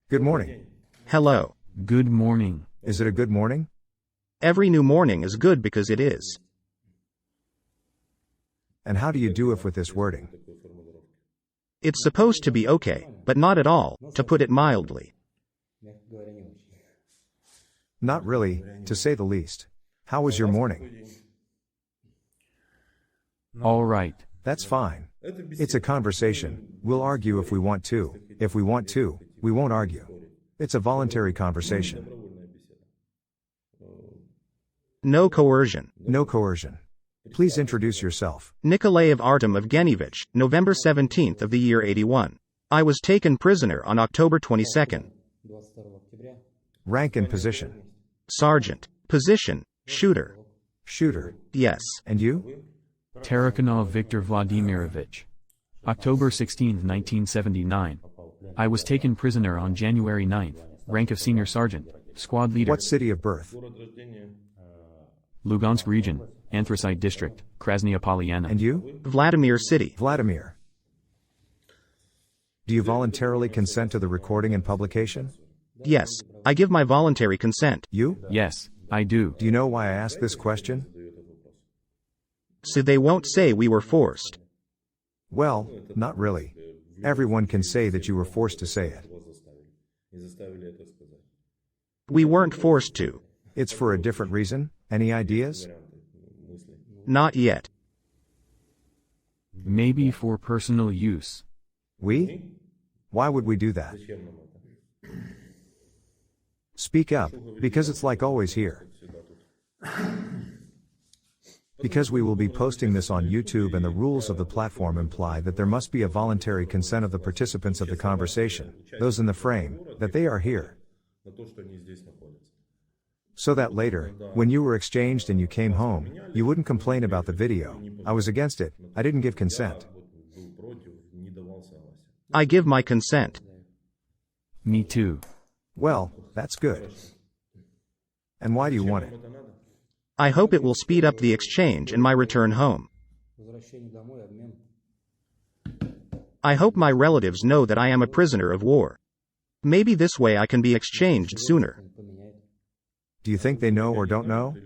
Good morning. Hello. Good morning. Is it a good morning? Every new morning is good because it is. And how do you do if with this wording? It's supposed to be okay, but not at all, to put it mildly. Not really, to say the least. How was your morning? All right. That's fine. It's a conversation. We'll argue if we want to. If we want to, we won't argue. It's a voluntary conversation. No coercion. No coercion. Please introduce yourself. Nikolaev Artem Evgenyevich, November 17th of the year 81. I was taken prisoner on October 22nd. Rank and position. Sergeant. Position, shooter. Shooter. Yes. And you? Tarakanov Viktor Vladimirovich. October 16, 1979. I was taken prisoner on January 9th, rank of senior sergeant, squad leader. What city of birth? Lugansk region, Anthracite district, Krasnaya Polyana. And you? Vladimir City. Vladimir. Do you voluntarily consent to the recording and publication? Yes. I give my voluntary consent. You? Yes, I do. Do you know why I asked this question? So they won't say we were forced. Well, not really. Everyone can say that you were forced to say it. We weren't forced to. It's for a different reason? Any ideas? Not yet. Maybe for personal use. We? Why would we do that? Speak up, because it's like always here. Because we will be posting this on YouTube and the rules of the platform imply that there must be a voluntary consent of the participants of the conversation, those in the frame, that they are here. So that later, when you were exchanged and you came home, you wouldn't complain about the video. I was against it, I didn't give consent. I give my consent. Me too. Well, that's good. And why do you want it? I hope it will speed up the exchange and my return home. I hope my relatives know that I am a prisoner of war. Maybe this way I can be exchanged sooner. Do you think they know or don't know?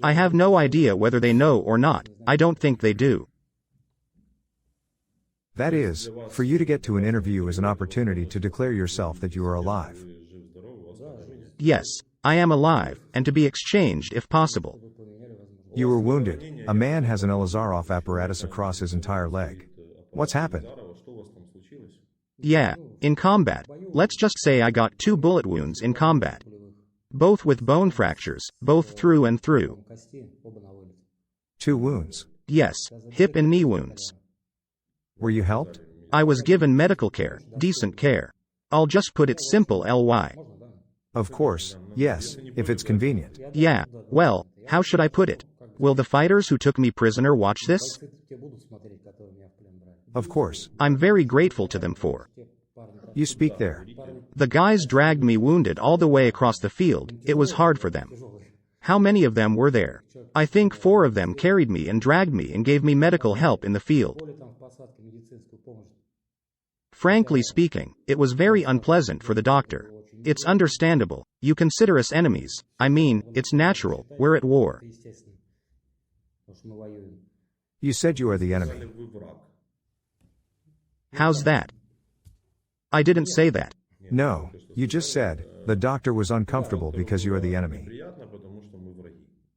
I have no idea whether they know or not. I don't think they do. That is, for you to get to an interview is an opportunity to declare yourself that you are alive. Yes, I am alive, and to be exchanged if possible. You were wounded. A man has an Elazarov apparatus across his entire leg. What's happened? Yeah, in combat. Let's just say I got 2 bullet wounds in combat. Both with bone fractures, both through and through. 2 wounds. Yes, hip and knee wounds. Were you helped? I was given medical care, decent care. I'll just put it simple ly. Of course, yes, if it's convenient. Yeah, well, how should I put it? Will the fighters who took me prisoner watch this? Of course. I'm very grateful to them for. You speak there. The guys dragged me wounded all the way across the field. It was hard for them. How many of them were there? I think 4 of them carried me and dragged me and gave me medical help in the field. Frankly speaking, it was very unpleasant for the doctor. It's understandable. You consider us enemies. I mean, it's natural. We're at war. You said you are the enemy. How's that? I didn't say that. No, you just said, the doctor was uncomfortable because you are the enemy.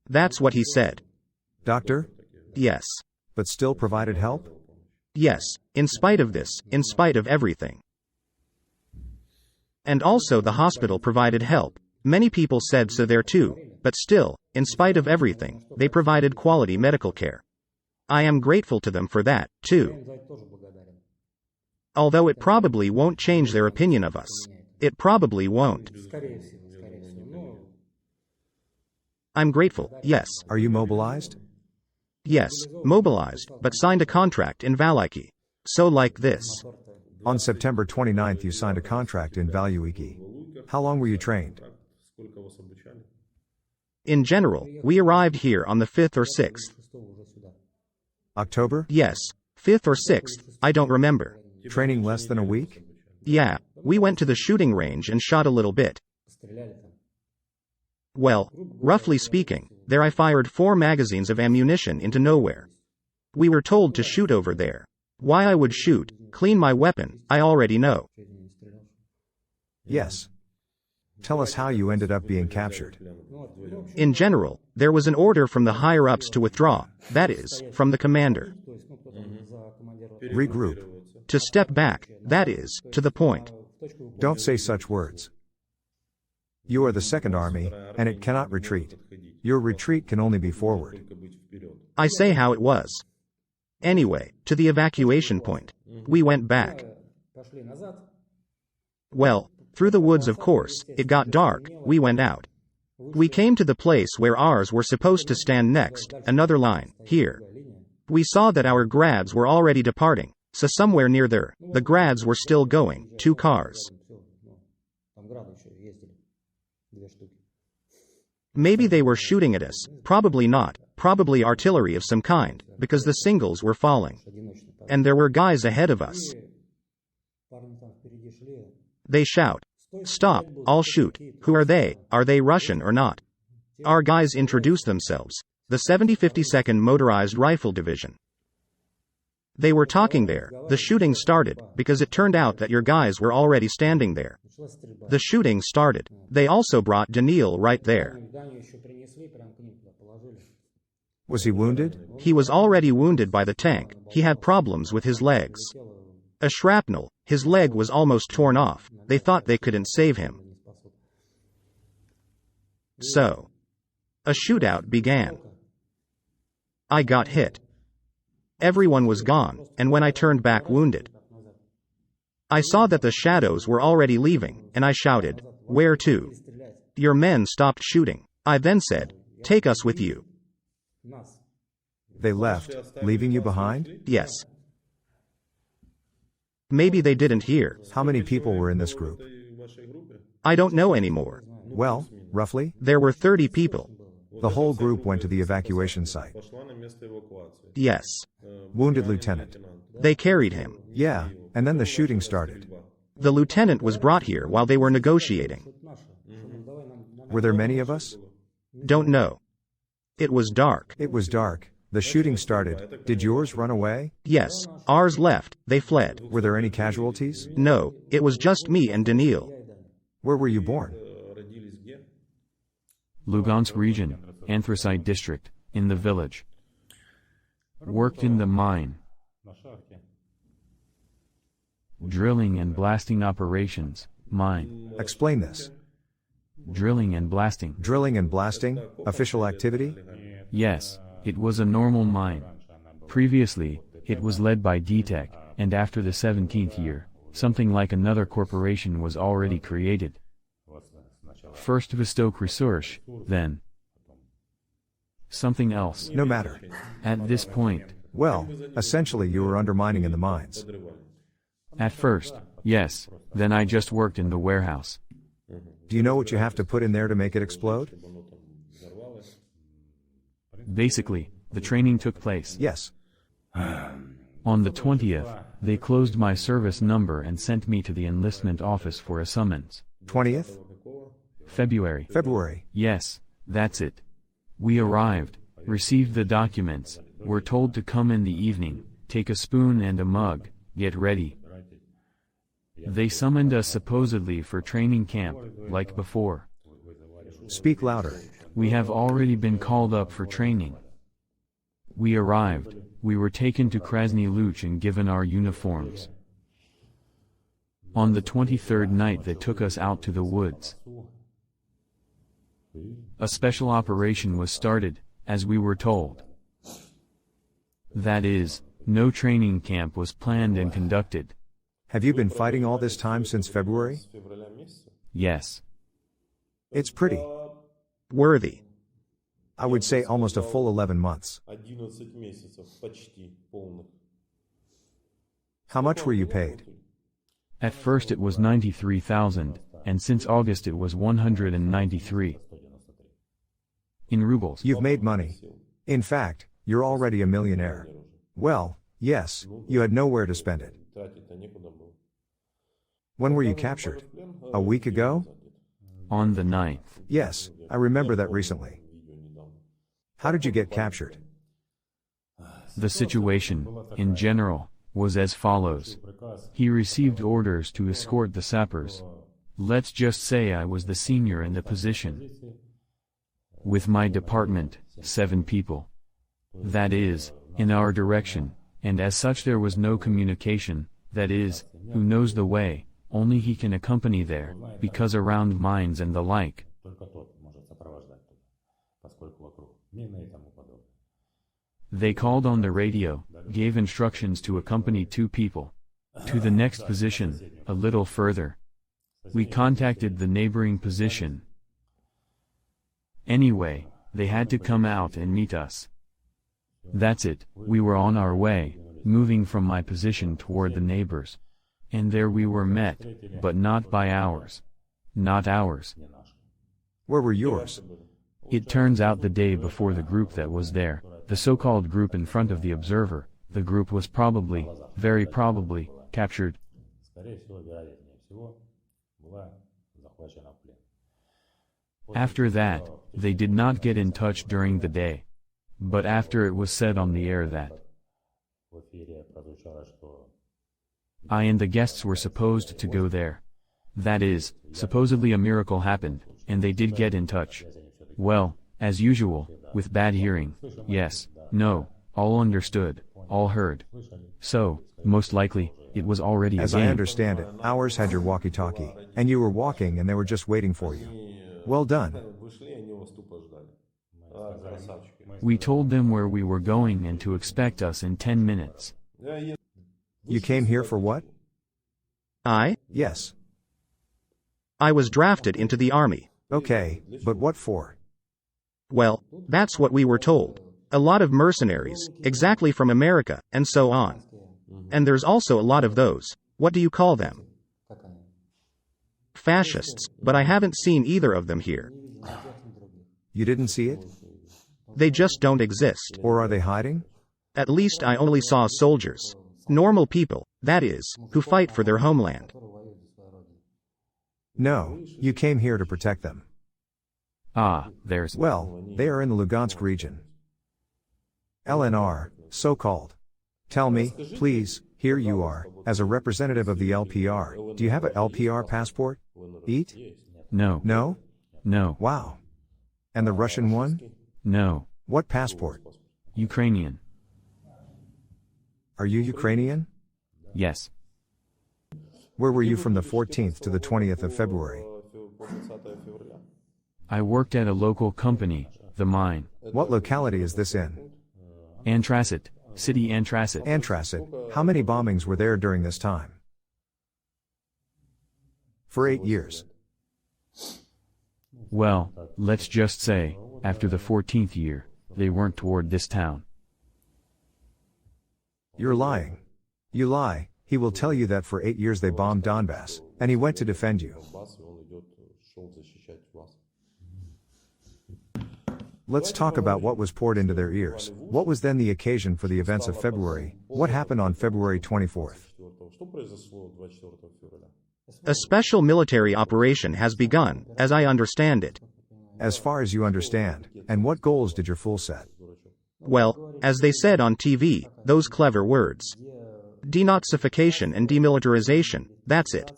That's what he said. Doctor? Yes. But still provided help? Yes, in spite of this, in spite of everything. And also the hospital provided help. Many people said so there too, but still, in spite of everything, they provided quality medical care. I am grateful to them for that, too. Although it probably won't change their opinion of us. It probably won't. I'm grateful, yes. Are you mobilized? Yes, mobilized, but signed a contract in Valiki. So like this. On September 29th you signed a contract in Valuiki. How long were you trained? In general, we arrived here on the 5th or 6th. October? Yes, 5th or 6th, I don't remember. Training less than a week? Yeah, We went to the shooting range and shot a little bit. Well, roughly speaking, there I fired 4 magazines of ammunition into nowhere. We were told to shoot over there. Why I would shoot, clean my weapon, I already know. Yes. Tell us how you ended up being captured. In general, there was an order from the higher-ups to withdraw, that is, from the commander. Regroup. To step back, that is, to the point. Don't say such words. You are the Second Army, and it cannot retreat. Your retreat can only be forward. I say how it was. Anyway, to the evacuation point. We went back. Well, through the woods of course, it got dark, we went out. We came to the place where ours were supposed to stand next, another line, here. We saw that our grads were already departing, so somewhere near there, the grads were still going, 2 cars. Maybe they were shooting at us, probably not, probably artillery of some kind, because the singles were falling. And there were guys ahead of us. They shout, "Stop, I'll shoot." Who are they? Are they Russian or not? Our guys introduce themselves. The 7052nd Motorized Rifle Division. They were talking there, the shooting started, because it turned out that your guys were already standing there. The shooting started. They also brought Daniil right there. Was he wounded? He was already wounded by the tank, he had problems with his legs. A shrapnel, his leg was almost torn off, they thought they couldn't save him. So, a shootout began. I got hit. Everyone was gone, and when I turned back wounded, I saw that the shadows were already leaving, and I shouted, "Where to?" Your men stopped shooting. I then said, "Take us with you." They left, leaving you behind? Yes. Maybe they didn't hear. How many people were in this group? I don't know anymore. Well, roughly? There were 30 people. The whole group went to the evacuation site. Yes. Wounded lieutenant. They carried him. Yeah, and then the shooting started. The lieutenant was brought here while they were negotiating. Were there many of us? Don't know. It was dark. It was dark. The shooting started. Did yours run away? Yes. Ours left. They fled. Were there any casualties? No. It was just me and Daniil. Where were you born? Lugansk region, Anthracite district, in the village. Worked in the mine. Drilling and blasting operations, mine. Explain this. Drilling and blasting. Drilling and blasting? Official activity? Yes, it was a normal mine. Previously, it was led by DTEC, and after the 17th year, something like another corporation was already created. First Vostok Research, then something else. No matter. At this point, Well, essentially you were undermining in the mines. at first, yes, then I just worked in the warehouse. Do you know what you have to put in there to make it explode? Basically, the training took place. Yes. On the 20th, they closed my service number and sent me to the enlistment office for a summons. 20th? February. February. Yes, that's it. We arrived, received the documents, were told to come in the evening, take a spoon and a mug, get ready. They summoned us supposedly for training camp, like before. Speak louder. We have already been called up for training. We arrived, we were taken to Krasny Luch and given our uniforms. On the 23rd night they took us out to the woods. A special operation was started, as we were told. That is, no training camp was planned and conducted. Have you been fighting all this time since February? Yes. It's pretty. Worthy. I would say almost a full 11 months. How much were you paid? At first it was 93,000, and since August it was 193. In rubles. You've made money. In fact, you're already a millionaire. Well, yes, you had nowhere to spend it. When were you captured? A week ago? On the 9th. Yes, I remember that recently. How did you get captured? The situation, in general, was as follows. He received orders to escort the sappers. Let's just say I was the senior in the position. With my department, 7 people. That is, in our direction, and as such there was no communication, that is, who knows the way, only he can accompany there, because around mines and the like. They called on the radio, gave instructions to accompany 2 people. To the next position, a little further. We contacted the neighboring position. Anyway, they had to come out and meet us. That's it, we were on our way, moving from my position toward the neighbors. And there we were met, but not by ours. Not ours. Where were yours? It turns out the day before the group that was there, the so-called group in front of the observer, the group was probably, very probably, captured. After that, they did not get in touch during the day. But after it was said on the air that I and the guests were supposed to go there. That is, supposedly a miracle happened, and they did get in touch. Well, as usual, with bad hearing, yes, no, all understood, all heard. So, most likely, it was already a As game. I understand it, ours had your walkie-talkie, and you were walking and they were just waiting for you. Well done. We told them where we were going and to expect us in 10 minutes. You came here for what? I? Yes. I was drafted into the army. Okay, but what for? Well, that's what we were told. A lot of mercenaries, exactly from America, and so on. And there's also a lot of those, what do you call them? Fascists, but I haven't seen either of them here. You didn't see it? They just don't exist. Or are they hiding? At least I only saw soldiers. Normal people, that is, who fight for their homeland. No, you came here to protect them. Ah, there's. Well, they are in the Lugansk region. LNR, so-called. Tell me, please, here you are, as a representative of the LPR, do you have a LPR passport? Eat? No. No? No. Wow. And the Russian one? No. What passport? Ukrainian. Are you Ukrainian? Yes. Where were you from the 14th to the 20th of February? I worked at a local company, the mine. What locality is this in? Antracit, city Antracit. Antracit. How many bombings were there during this time? For 8 years. Well, let's just say, after the 14th year, they weren't toward this town. You're lying. You lie. He will tell you that for 8 years they bombed Donbass, and he went to defend you. Let's talk about what was poured into their ears. What was then the occasion for the events of February? What happened on February 24th? A special military operation has begun, as I understand it. As far as you understand, and what goals did your fool set? Well, as they said on TV, those clever words. Denazification and demilitarization, that's it.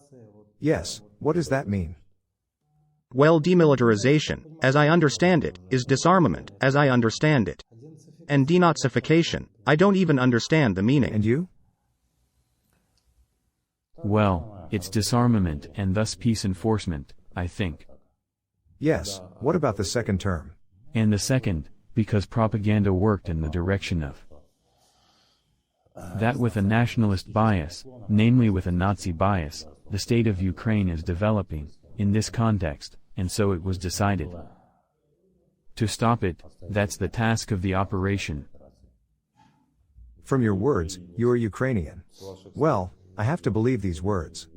Yes, what does that mean? Well, demilitarization, as I understand it, is disarmament, as I understand it. And denazification, I don't even understand the meaning. And you? Well, it's disarmament and thus peace enforcement, I think. Yes, what about the second term? And the second, because propaganda worked in the direction of that with a nationalist bias, namely with a Nazi bias, the state of Ukraine is developing, in this context, and so it was decided to stop it. That's the task of the operation. From your words, you are Ukrainian. Well, I have to believe these words.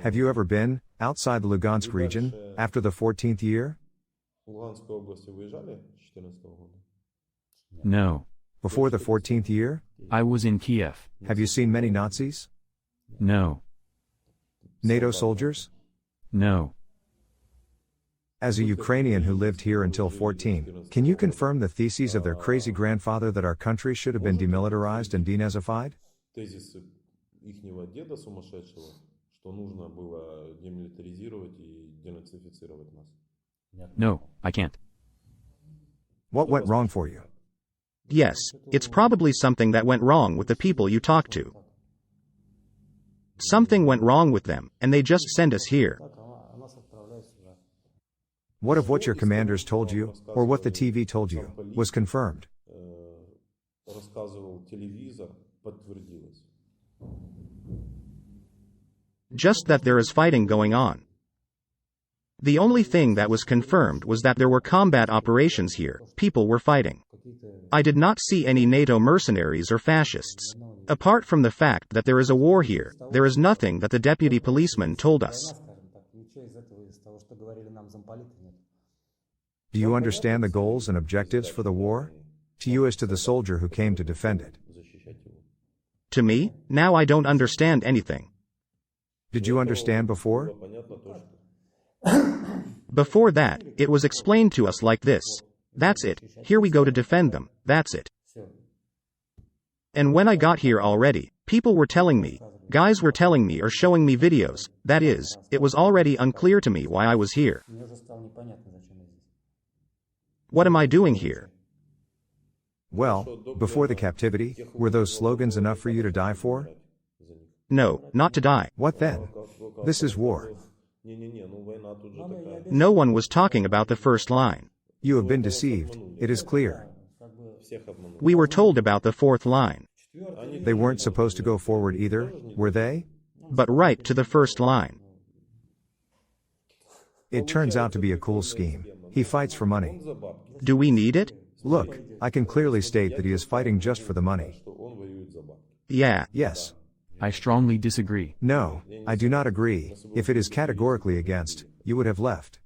Have you ever been outside the Lugansk region after the 14th year? No. Before the 14th year? I was in Kiev. Have you seen many Nazis? No. NATO soldiers? No. As a Ukrainian who lived here until 14, can you confirm the theses of their crazy grandfather that our country should have been demilitarized and denazified? Тезисы ихнего деда сумасшедшего, что нужно было демилитаризировать и денацифицировать нас. No, I can't. What went wrong for you? Yes, it's probably something that went wrong with the people you talk to. Something went wrong with them, and they just send us here. What of what your commanders told you, or what the TV told you, was confirmed? Рассказывал телевизор, подтвердилось. Just that there is fighting going on. The only thing that was confirmed was that there were combat operations here, people were fighting. I did not see any NATO mercenaries or fascists. Apart from the fact that there is a war here, there is nothing that the deputy policeman told us. Do you understand the goals and objectives for the war? To you as to the soldier who came to defend it. To me, now I don't understand anything. Did you understand before? Before that, it was explained to us like this. That's it, here we go to defend them, that's it. And when I got here already, people were telling me, guys were telling me or showing me videos, that is, it was already unclear to me why I was here. What am I doing here? Well, before the captivity, were those slogans enough for you to die for? No, not to die. What then? This is war. No one was talking about the first line. You have been deceived, it is clear. We were told about the fourth line. They weren't supposed to go forward either, were they? But right to the first line. It turns out to be a cool scheme. He fights for money. Do we need it? Look, I can clearly state that he is fighting just for the money. Yeah. Yes. I strongly disagree. No, I do not agree. If it is categorically against, you would have left.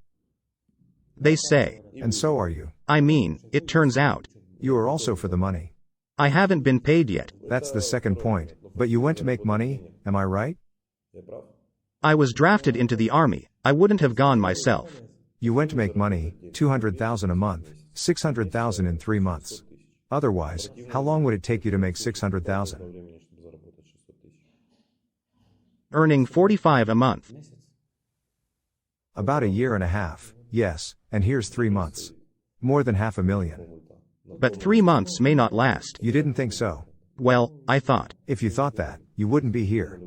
They say. And so are you. I mean, it turns out. You are also for the money. I haven't been paid yet. That's the second point. But you went to make money, am I right? I was drafted into the army, I wouldn't have gone myself. You went to make money, 200,000 a month, 600,000 in 3 months. Otherwise, how long would it take you to make 600,000? Earning 45 a month. About a year and a half, yes, and here's 3 months. More than 500,000. But 3 months may not last. You didn't think so. Well, I thought. If you thought that, you wouldn't be here.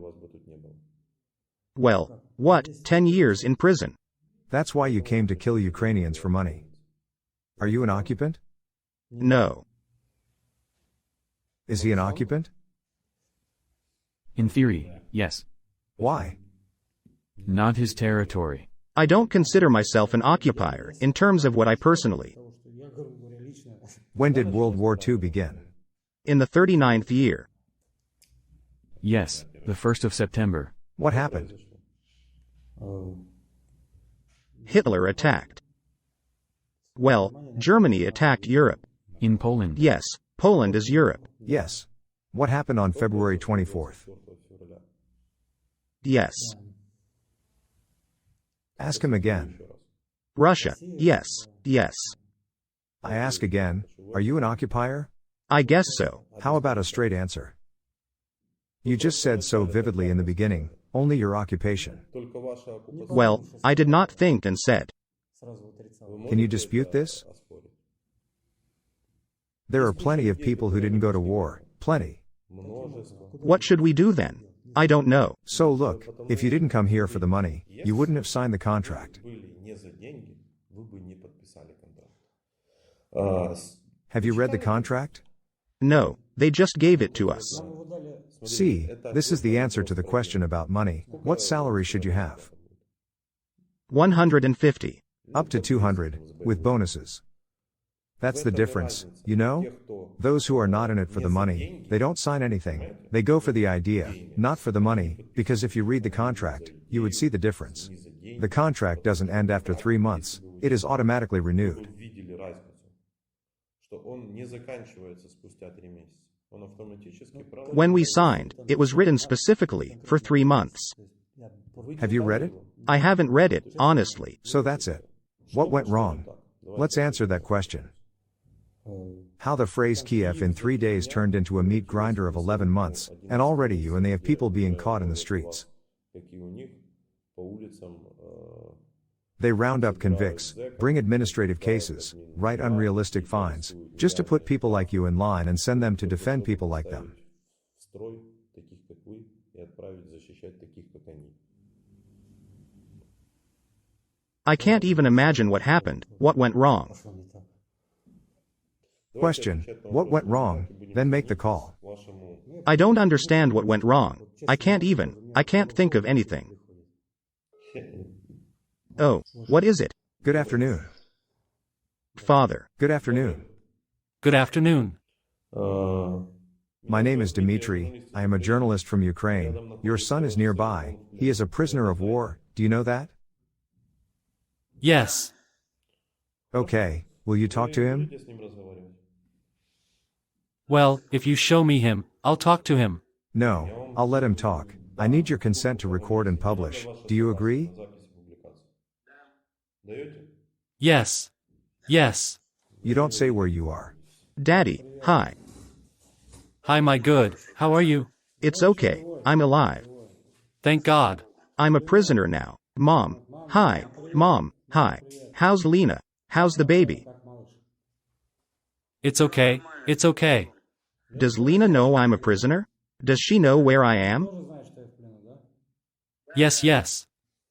Well, what, 10 years in prison? That's why you came to kill Ukrainians for money. Are you an occupant? No. Is he an occupant? In theory, yes. Why? Not his territory. I don't consider myself an occupier, in terms of what I personally. When did World War II begin? In the 39th year. Yes, the 1st of September. What happened? Hitler attacked. Well, Germany attacked Europe. In Poland. Yes, Poland is Europe. Yes. What happened on February 24th? Yes. Ask him again. Russia. Yes, yes. I ask again, are you an occupier? I guess so. How about a straight answer? You just said so vividly in the beginning, only your occupation. Well, I did not think and said. Can you dispute this? There are plenty of people who didn't go to war, plenty. What should we do then? I don't know. So look, if you didn't come here for the money, you wouldn't have signed the contract. Have you read the contract? No, they just gave it to us. See, this is the answer to the question about money. What salary should you have? 150. Up to 200, with bonuses. That's the difference, you know? Those who are not in it for the money, they don't sign anything. They go for the idea, not for the money, because if you read the contract, you would see the difference. The contract doesn't end after 3 months, it is automatically renewed. When we signed, it was written specifically, for 3 months. Have you read it? I haven't read it, honestly. So that's it. What went wrong? Let's answer that question. How the phrase Kiev in 3 days turned into a meat grinder of 11 months, and already you and they have people being caught in the streets. They round up convicts, bring administrative cases, write unrealistic fines, just to put people like you in line and send them to defend people like them. I can't even imagine what happened, what went wrong. Question: what went wrong? Then make the call. I don't understand what went wrong. I can't think of anything. Oh, what is it? Good afternoon. Father. Good afternoon. Good afternoon. My name is Dmitry, I am a journalist from Ukraine. Your son is nearby, he is a prisoner of war, do you know that? Yes. Okay, will you talk to him? Well, if you show me him, I'll talk to him. No, I'll let him talk. I need your consent to record and publish. Do you agree? Yes. Yes. You don't say where you are. Daddy, hi. Hi, my good. How are you? It's okay, I'm alive. Thank God. I'm a prisoner now. Mom. Hi. Mom. Hi. How's Lena? How's the baby? It's okay. It's okay. Does Lena know I'm a prisoner? Does she know where I am? Yes, yes.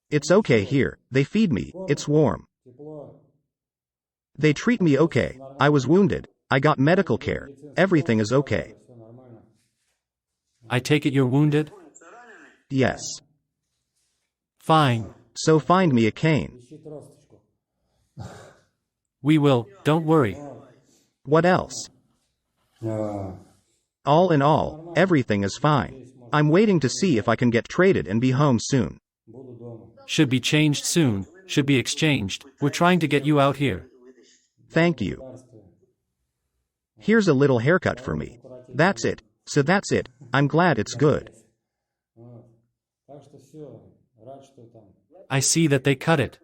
It's okay here, they feed me, it's warm. They treat me okay, I was wounded, I got medical care, everything is okay. I take it you're wounded? Yes. Fine. So find me a cane. We will, don't worry. What else? All in all, everything is fine. I'm waiting to see if I can get traded and be home soon. Should be changed soon, should be exchanged. We're trying to get you out here. Thank you. Here's a little haircut for me. That's it. So that's it. I'm glad it's good. I see that they cut it.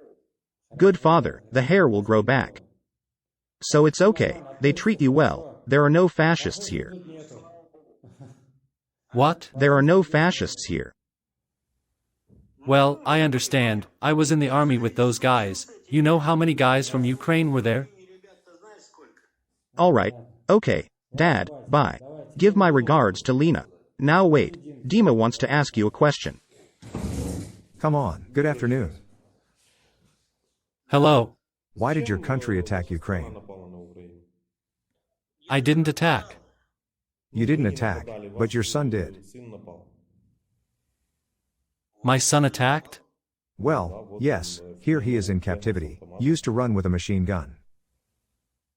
Good father, the hair will grow back. So it's okay, they treat you well, there are no fascists here. What? There are no fascists here. Well, I understand. I was in the army with those guys. You know how many guys from Ukraine were there? Alright. Okay. Dad, bye. Give my regards to Lena. Now wait. Dima wants to ask you a question. Come on, good afternoon. Hello. Why did your country attack Ukraine? I didn't attack. You didn't attack, but your son did. My son attacked? Well, yes, here he is in captivity, used to run with a machine gun.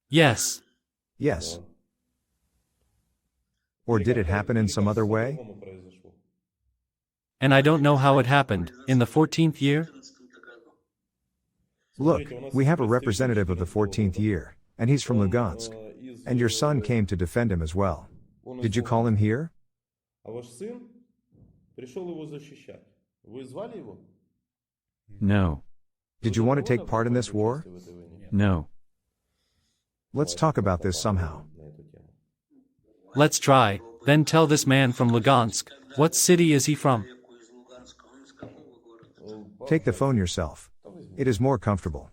Yes. Yes. Or did it happen in some other way? And I don't know how it happened. In the 14th year? Look, we have a representative of the 14th year, and he's from Lugansk. And your son came to defend him as well. Did you call him here? No. Did you want to take part in this war? No. Let's talk about this somehow. Let's try. Then tell this man from Lugansk. What city is he from? Take the phone yourself. It is more comfortable.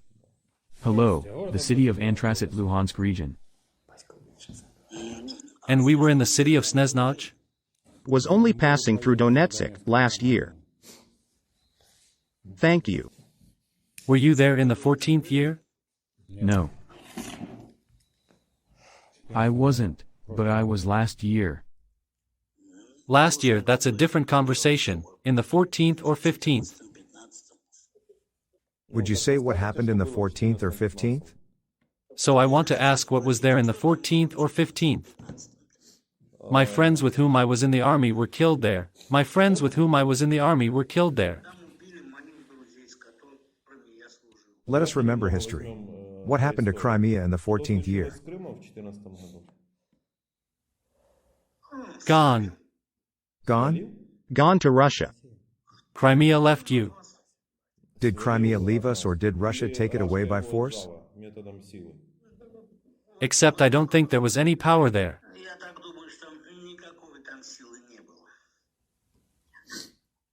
Hello, the city of Antrasit, Luhansk region. And we were in the city of Snezhnach? Was only passing through Donetsk last year. Thank you. Were you there in the 14th year? No. I wasn't, but I was last year. Last year, that's a different conversation. In the 14th or 15th? Would you say what happened in the 14th or 15th? So I want to ask what was there in the 14th or 15th? My friends with whom I was in the army were killed there. My friends with whom I was in the army were killed there. Let us remember history. What happened to Crimea in the 14th year? Gone. Gone? Gone to Russia. Crimea left you. Did Crimea leave us or did Russia take it away by force? Методом силы. Except I don't think there was any power there. Я так думаю, что никакой там силы не было.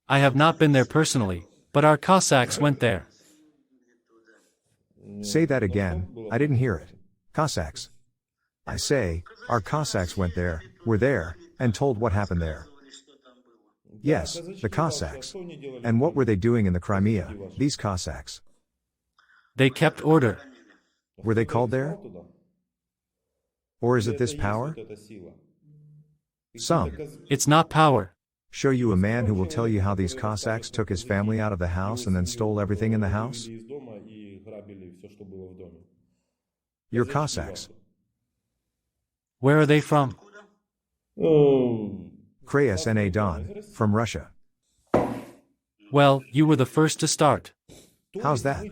I have not been there personally, but our Cossacks went there. Say that again, I didn't hear it. Cossacks. I say, our Cossacks went there, were there, and told what happened there. Yes, the Cossacks. And what were they doing in the Crimea, these Cossacks? They kept order. Were they called there? Or is it this power? Some. It's not power. Show you a man who will tell you how these Cossacks took his family out of the house and then stole everything in the house? You're Cossacks. Where are they from? Krasny Don, from Russia. Well, you were the first to start. How's that?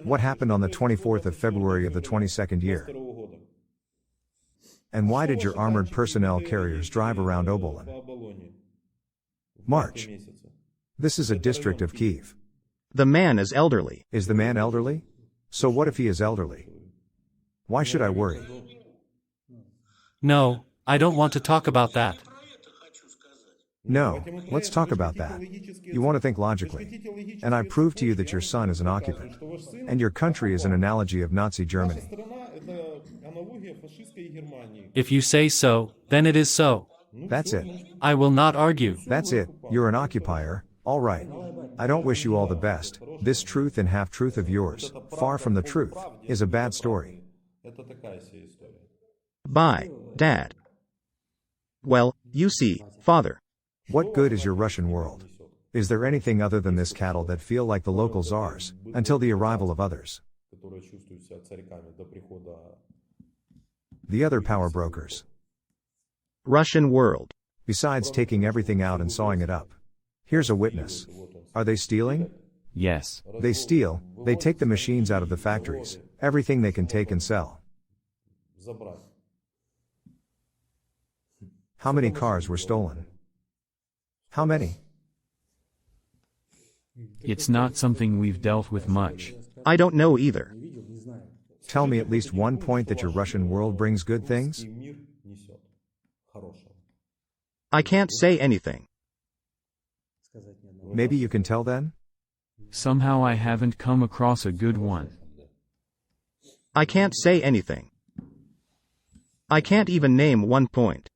What happened on the 24th of February of the 22nd year? And why did your armored personnel carriers drive around Obolin? March. This is a district of Kyiv. The man is elderly. Is the man elderly? So what if he is elderly? Why should I worry? No, I don't want to talk about that. No, let's talk about that. You want to think logically. And I prove to you that your son is an occupant. And your country is an analogy of Nazi Germany. If you say so, then it is so. That's it. I will not argue. That's it. You're an occupier, all right. I don't wish you all the best. This truth and half-truth of yours, far from the truth, is a bad story. Bye, Dad. Well, you see, Father. What good is your Russian world? Is there anything other than this cattle that feel like the local czars, until the arrival of others? The other power brokers. Russian world. Besides taking everything out and sawing it up. Here's a witness. Are they stealing? Yes. They steal, they take the machines out of the factories, everything they can take and sell. How many cars were stolen? How many? It's not something we've dealt with much. I don't know either. Tell me at least one point that your Russian world brings good things? I can't say anything. Maybe you can tell then? Somehow I haven't come across a good one. I can't say anything. I can't even name one point.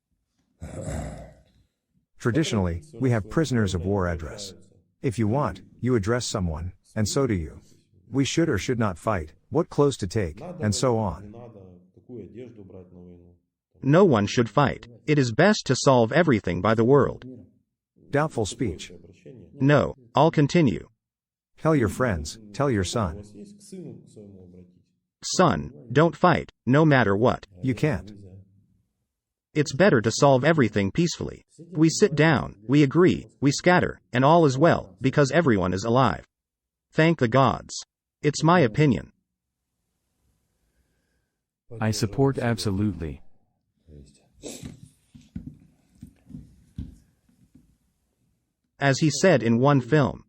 Traditionally, we have prisoners of war address. If you want, you address someone, and so do you. We should or should not fight, what clothes to take, and so on. No one should fight. It is best to solve everything by the world. Doubtful speech. No, I'll continue. Tell your friends, tell your son. Son, don't fight, no matter what. You can't. It's better to solve everything peacefully. We sit down, we agree, we scatter, and all is well, because everyone is alive. Thank the gods. It's my opinion. I support absolutely. As he said in one film.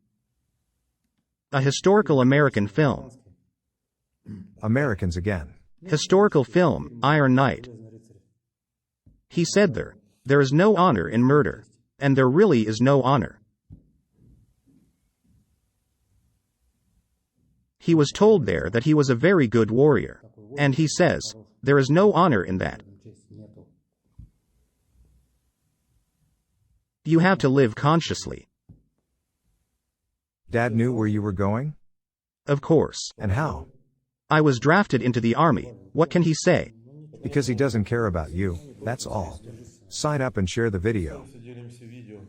A historical American film. Americans again. Historical film, Iron Knight. He said there is no honor in murder. And there really is no honor. He was told there that he was a very good warrior. And he says, there is no honor in that. You have to live consciously. Dad knew where you were going? Of course. And how? I was drafted into the army. What can he say? Because he doesn't care about you, that's all. Sign up and share the video. Делимся видео.